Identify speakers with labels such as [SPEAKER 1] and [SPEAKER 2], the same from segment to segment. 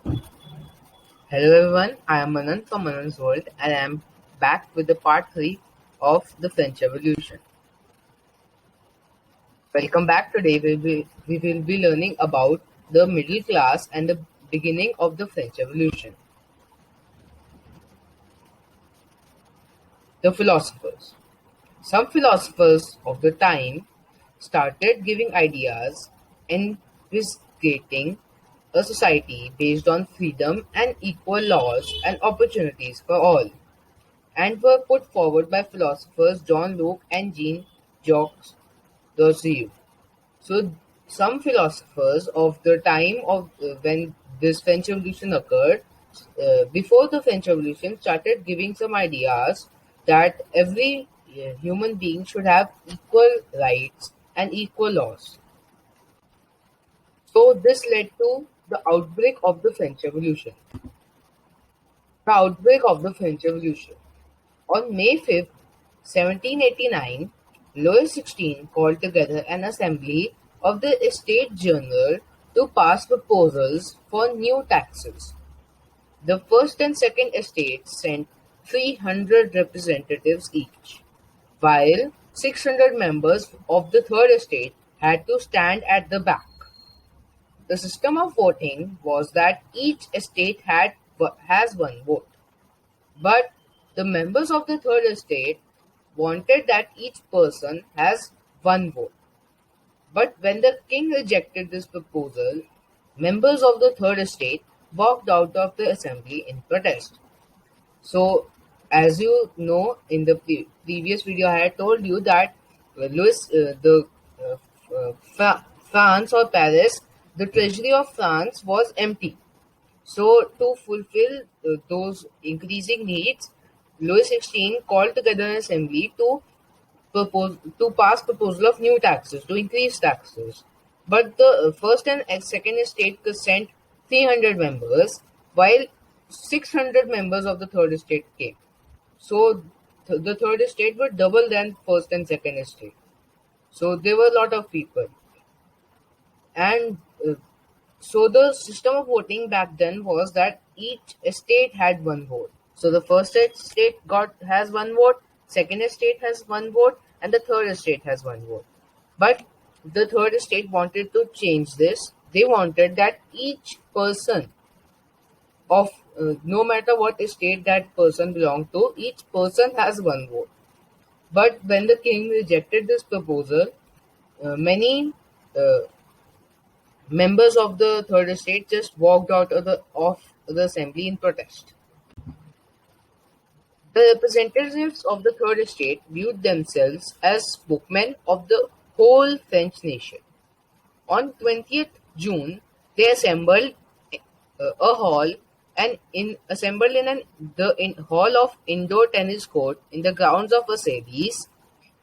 [SPEAKER 1] Hello everyone, I am Manan from Manan's World and I am back with the part 3 of the French Revolution. Welcome back. Today we will be learning about the middle class and the beginning of the French Revolution. The philosophers. Some philosophers of the time started giving ideas investigating a society based on freedom and equal laws and opportunities for all, and were put forward by philosophers John Locke and Jean-Jacques Rousseau. So, some philosophers of the time of when this French Revolution occurred, before the French Revolution, started giving some ideas that every human being should have equal rights and equal laws. So, this led to the outbreak of the French Revolution. The outbreak of the French Revolution. On May 5th, 1789, Louis XVI called together an assembly of the Estates General to pass proposals for new taxes. The first and second estates sent 300 representatives each, while 600 members of the third estate had to stand at the back. The system of voting was that each estate has one vote. But the members of the third estate wanted that each person has one vote. But when the king rejected this proposal, members of the third estate walked out of the assembly in protest. So, as you know, in the previous video, I had told you that France or Paris, the treasury of France was empty. So, to fulfill those increasing needs, Louis XVI called together an assembly to pass proposal of new taxes, to increase taxes. But the first and second estate sent 300 members, while 600 members of the third estate came. So, the third estate were double than first and second estate. So, there were a lot of people. And so the system of voting back then was that each estate had one vote. So the first estate has one vote, second estate has one vote, and the third estate has one vote. But the third estate wanted to change this. They wanted that each person of no matter what estate that person belonged to, each person has one vote. But when the king rejected this proposal, many uh, members of the third estate just walked out of the assembly in protest. The representatives of the third estate viewed themselves as spokesmen of the whole French nation. On 20th June, they assembled a hall and assembled in the hall of indoor tennis court in the grounds of Versailles.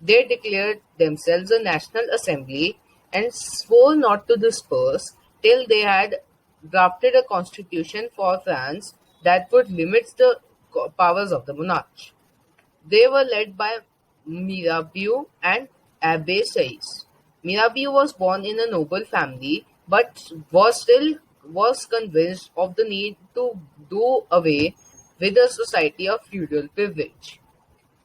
[SPEAKER 1] They declared themselves a national assembly and swore not to disperse till they had drafted a constitution for France that would limit the powers of the monarch. They were led by Mirabeau and Abbé Sieyès. Mirabeau was born in a noble family, but was convinced of the need to do away with a society of feudal privilege.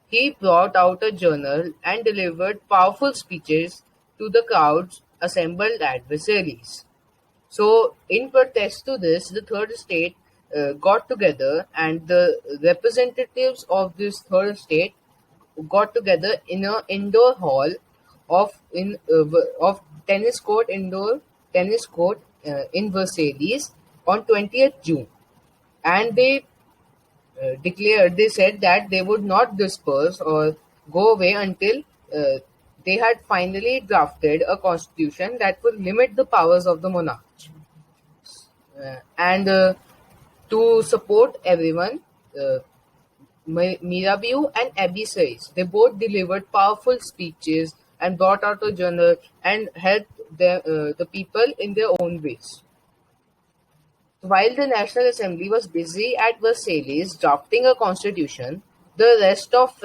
[SPEAKER 1] He brought out a journal and delivered powerful speeches to the crowds assembled at Versailles. So, in protest to this, the third estate got together, and the representatives of this third estate got together in an indoor hall of tennis court in Versailles on 20th June, and they said that they would not disperse or go away until they had finally drafted a constitution that would limit the powers of the monarch. And to support everyone, uh, Mirabeau and Abbé Sieyès, they both delivered powerful speeches and brought out a journal and helped the people in their own ways. While the National Assembly was busy at Versailles drafting a constitution, the rest of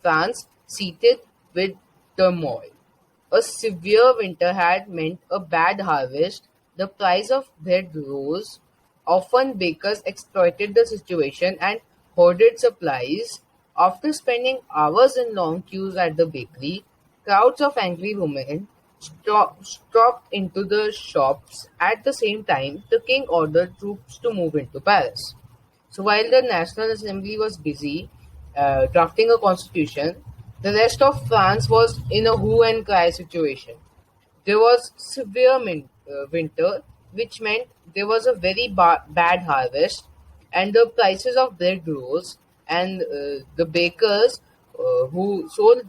[SPEAKER 1] France seethed with turmoil. A severe winter had meant a bad harvest, the price of bread rose, Often bakers exploited the situation and hoarded supplies. After spending hours in long queues at the bakery, crowds of angry women stalked into the shops. At the same time, the king ordered troops to move into Paris. So while the National Assembly was busy drafting a constitution, the rest of France was in a hue and cry situation. There was severe winter, which meant there was a very bad harvest, and the prices of bread rose. And the bakers who sold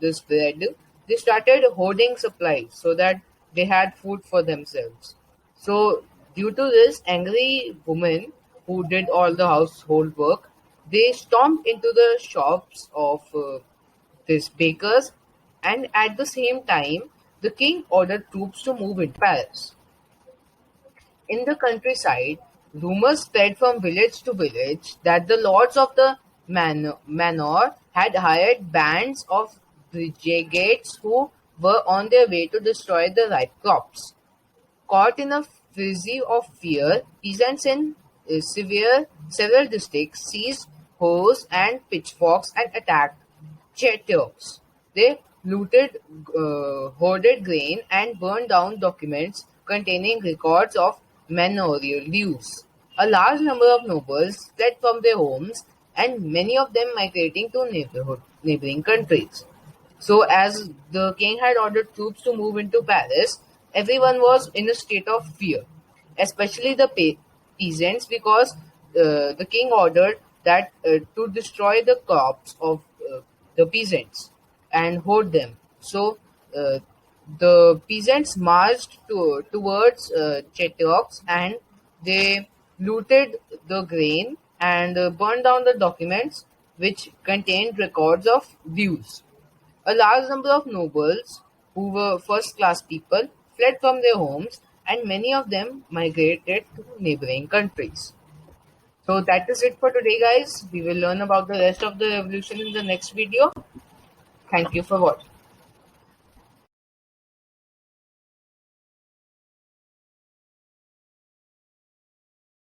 [SPEAKER 1] this bread, they started hoarding supplies so that they had food for themselves. So, due to this, angry women who did all the household work, they stormed into the shops of these bakers, and at the same time, the king ordered troops to move into Paris. In the countryside, rumors spread from village to village that the lords of the manor had hired bands of brigades who were on their way to destroy the ripe crops. Caught in a frenzy of fear, peasants in several districts seized hoes and pitchforks and attacked Chetioks. They looted hoarded grain and burned down documents containing records of manorial dues. A large number of nobles fled from their homes, and many of them migrating to neighboring countries. So, as the king had ordered troops to move into Paris, everyone was in a state of fear, especially the peasants, because the king ordered that to destroy the crops of the peasants and hoard them. So, uh, the peasants marched towards Chetioks, and they looted the grain and burned down the documents which contained records of dues. A large number of nobles, who were first-class people, fled from their homes, and many of them migrated to neighboring countries. So that is it for today, guys. We will learn about the rest of the revolution in the next video. Thank you for watching.